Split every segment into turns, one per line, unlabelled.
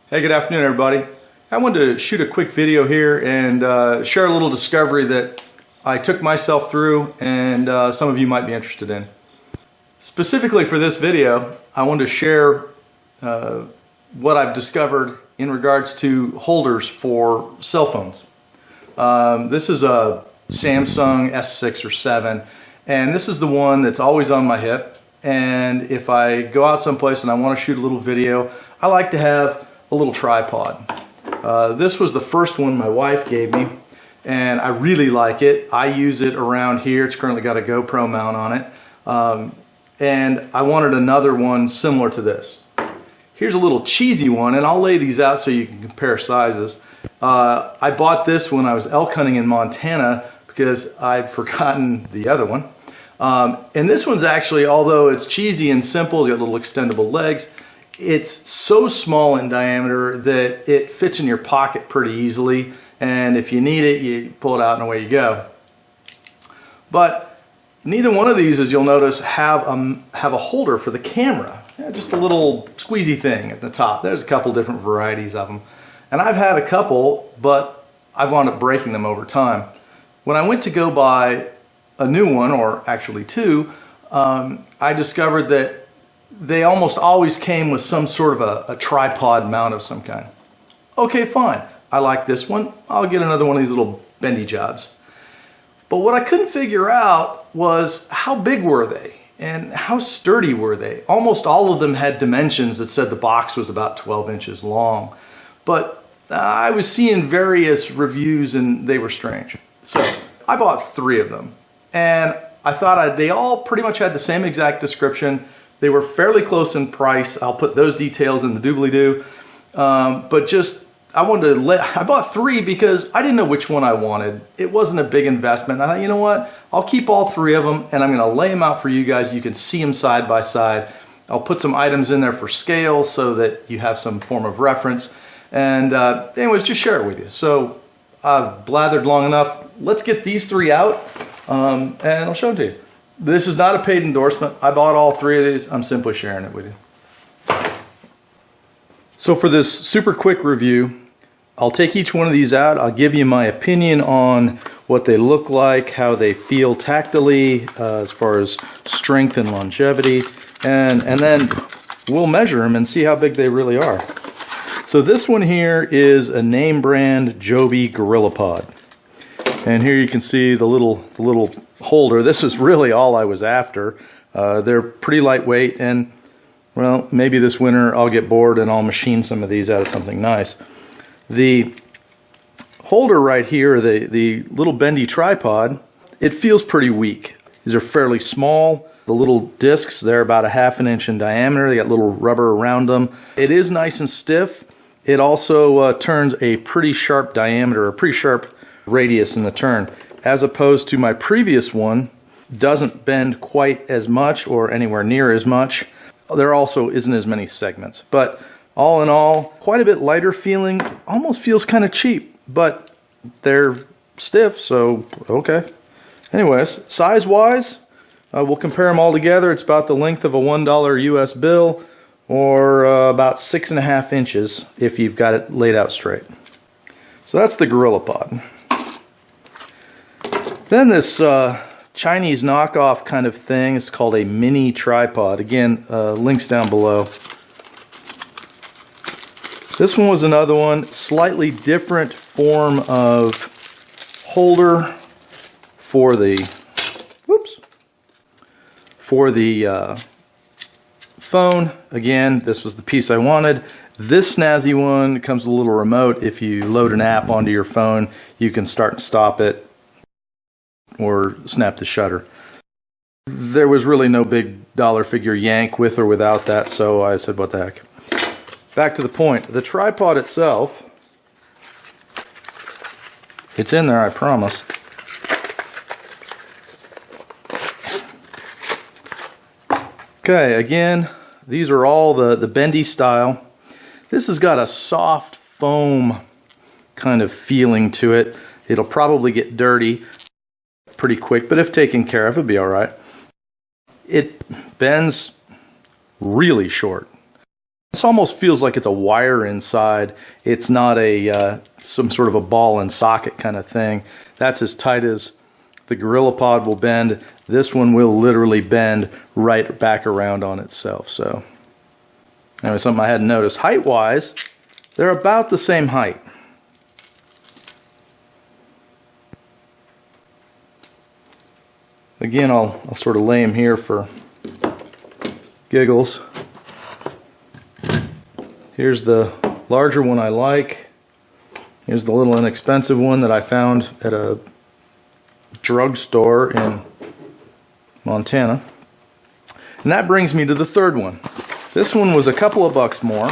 Hey, good afternoon, everybody. I wanted to shoot a quick video here and share a little discovery that I took myself through and some of you might be interested in. Specifically for this video, I wanted to share what I've discovered in regards to holders for cell phones. This is a Samsung S6 or 7, and this is the one that's always on my hip. And if I go out someplace and I want to shoot a little video, I like to have a little tripod. This was the first one my wife gave me, and I really like it. I use it around here. It's currently got a GoPro mount on it. And I wanted another one similar to this. Here's a little cheesy one, and I'll lay these out so you can compare sizes. I bought this when I was elk hunting in Montana because I'd forgotten the other one. And this one's actually, although it's cheesy and simple, it's got little extendable legs, it's so small in diameter that it fits in your pocket pretty easily, and if you need it, you pull it out and away you go. But neither one of these, as you'll notice, have a holder for the camera. Yeah, just a little squeezy thing at the top. There's a couple different varieties of them. And I've had a couple, but I've wound up breaking them over time. When I went to go buy a new one, or actually two, I discovered that they almost always came with some sort of a tripod mount of some kind. Okay, fine. I like this one. I'll get another one of these little bendy jobs. But what I couldn't figure out was how big were they and how sturdy were they? Almost all of them had dimensions that said the box was about 12 inches long. But I was seeing various reviews and they were strange. So I bought 3 of them. And I thought they all pretty much had the same exact description. They were fairly close in price. I'll put those details in the doobly-doo. But just, I bought 3 because I didn't know which one I wanted. It wasn't a big investment. I thought, you know what? I'll keep all 3 of them and I'm going to lay them out for you guys. You can see them side by side. I'll put some items in there for scale so that you have some form of reference. And anyways, just share it with you. So I've blathered long enough. Let's get these 3 out and I'll show them to you. This is not a paid endorsement. I bought all 3 of these. I'm simply sharing it with you. So for this super quick review, I'll take each one of these out. I'll give you my opinion on what they look like, how they feel tactily, as far as strength and longevity, and then we'll measure them and see how big they really are. So this one here is a name brand Joby Gorillapod. And here you can see the little holder. This is really all I was after. They're pretty lightweight, and well, maybe this winter I'll get bored and I'll machine some of these out of something nice. The holder right here, the little bendy tripod, it feels pretty weak. These are fairly small. The little discs, they're about a ½ inch in diameter. They got little rubber around them. It is nice and stiff. It also turns a pretty sharp diameter, a pretty sharp radius in the turn, as opposed to my previous one. Doesn't bend quite as much or anywhere near as much. There also isn't as many segments, but all in all, quite a bit lighter feeling. Almost feels kind of cheap, but they're stiff, so okay. Anyways, size wise, we'll compare them all together. It's about the length of a $1 US bill, or about 6.5 inches if you've got it laid out straight. So that's the Gorillapod. Then this Chinese knockoff kind of thing is called a mini tripod. Again, links down below. This one was another one, slightly different form of holder for the phone. Again, this was the piece I wanted. This snazzy one comes with a little remote. If you load an app onto your phone, you can start and stop it or snap the shutter. There was really no big dollar figure yank with or without that, so I said, what the heck. Back to the point. The tripod itself, it's in there, I promise. Okay, again, these are all the bendy style. This has got a soft foam kind of feeling to it. It'll probably get dirty pretty quick, but if taken care of, it'll be all right. It bends really short. This almost feels like it's a wire inside. It's not a some sort of a ball and socket kind of thing. That's as tight as the Gorillapod will bend. This one will literally bend right back around on itself. So anyway, something I hadn't noticed. Height-wise, they're about the same height. Again, I'll sort of lay them here for giggles. Here's the larger one I like. Here's the little inexpensive one that I found at a drugstore in Montana. And that brings me to the third one. This one was a couple of bucks more.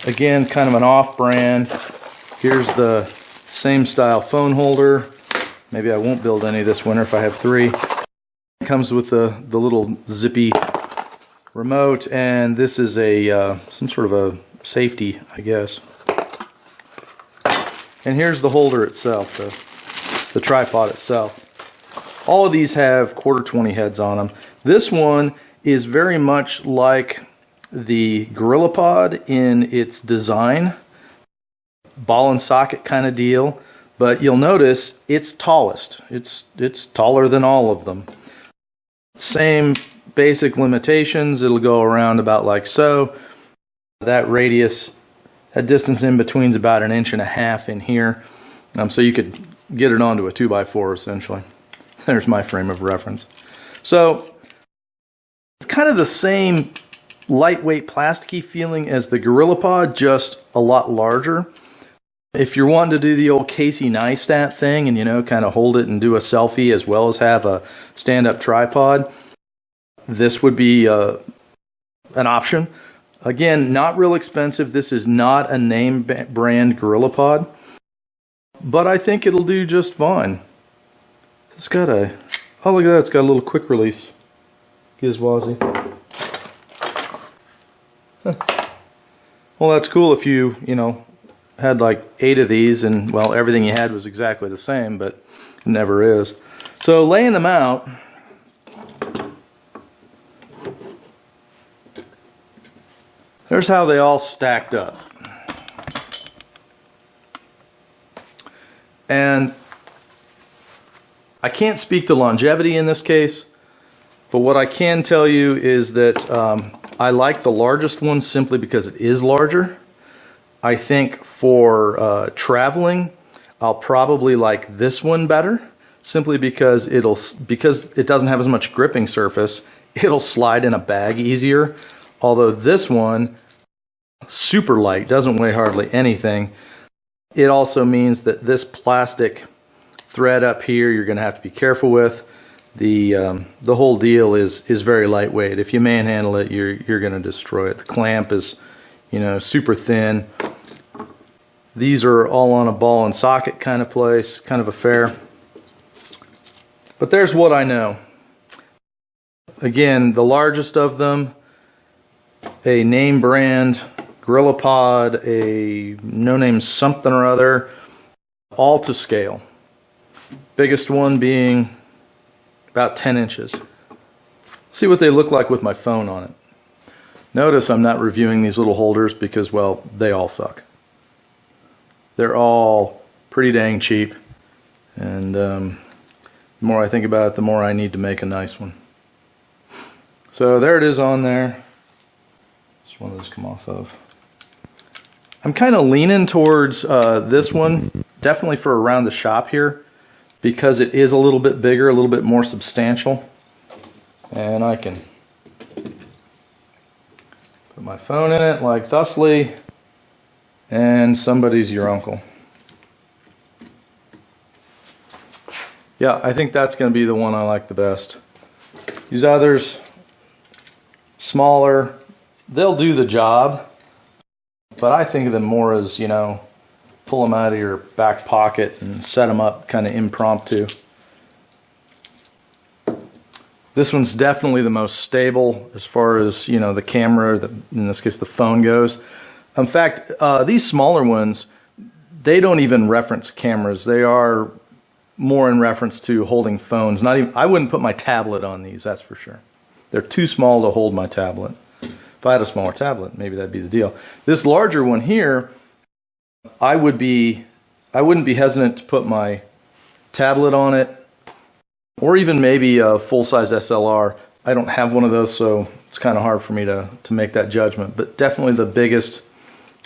Again, kind of an off-brand. Here's the same style phone holder. Maybe I won't build any this winter if I have 3. It comes with the little zippy remote, and this is a some sort of a safety, I guess. And here's the holder itself, the tripod itself. All of these have 1/4-20 heads on them. This one is very much like the Gorillapod in its design, ball and socket kind of deal, but you'll notice it's tallest. It's taller than all of them. Same basic limitations. It'll go around about like so. That radius, that distance in between is about 1.5 inches in here. So you could get it onto a 2x4 essentially. There's my frame of reference. So it's kind of the same lightweight plasticky feeling as the Gorillapod, just a lot larger. If you're wanting to do the old Casey Neistat thing and, you know, kind of hold it and do a selfie as well as have a stand-up tripod, this would be an option. Again, not real expensive. This is not a name brand Gorillapod, but I think it'll do just fine. It's got a, oh look at that, it's got a little quick release gizwazi. Well, that's cool if you know, had like 8 of these and, well, everything you had was exactly the same, but it never is. So laying them out, there's how they all stacked up. And I can't speak to longevity in this case, but what I can tell you is that I like the largest one simply because it is larger. I think for traveling, I'll probably like this one better, simply because it doesn't have as much gripping surface. It'll slide in a bag easier. Although this one, super light, doesn't weigh hardly anything. It also means that this plastic thread up here, you're going to have to be careful with. The whole deal is very lightweight. If you manhandle it, you're going to destroy it. The clamp is, you know, super thin. These are all on a ball and socket kind of place, kind of affair. But there's what I know. Again, the largest of them, a name brand Gorillapod, a no-name something or other, all to scale. Biggest one being about 10 inches. See what they look like with my phone on it. Notice I'm not reviewing these little holders because, well, they all suck. They're all pretty dang cheap, and the more I think about it, the more I need to make a nice one. So there it is on there. Just one of those come off of. I'm kind of leaning towards this one, definitely for around the shop here, because it is a little bit bigger, a little bit more substantial. And I can put my phone in it like thusly, and somebody's your uncle. Yeah, I think that's going to be the one I like the best. These others, smaller, they'll do the job, but I think of them more as, you know, pull them out of your back pocket and set them up kind of impromptu. This one's definitely the most stable as far as, you know, the camera, in this case the phone goes. In fact, these smaller ones, they don't even reference cameras. They are more in reference to holding phones. Not even, I wouldn't put my tablet on these, that's for sure. They're too small to hold my tablet. If I had a smaller tablet, maybe that'd be the deal. This larger one here, I wouldn't be hesitant to put my tablet on it, or even maybe a full-size SLR. I don't have one of those, so it's kind of hard for me to make that judgment, but definitely the biggest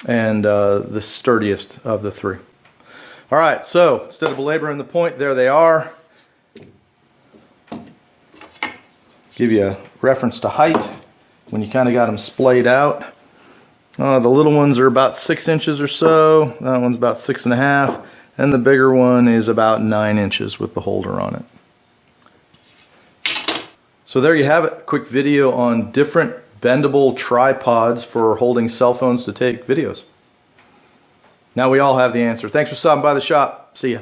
and the sturdiest of the three. All right, so instead of belaboring the point, there they are. Give you a reference to height when you kind of got them splayed out. The little ones are about 6 inches or so. That one's about 6.5, and the bigger one is about 9 inches with the holder on it. So there you have it, quick video on different bendable tripods for holding cell phones to take videos. Now we all have the answer. Thanks for stopping by the shop. See ya.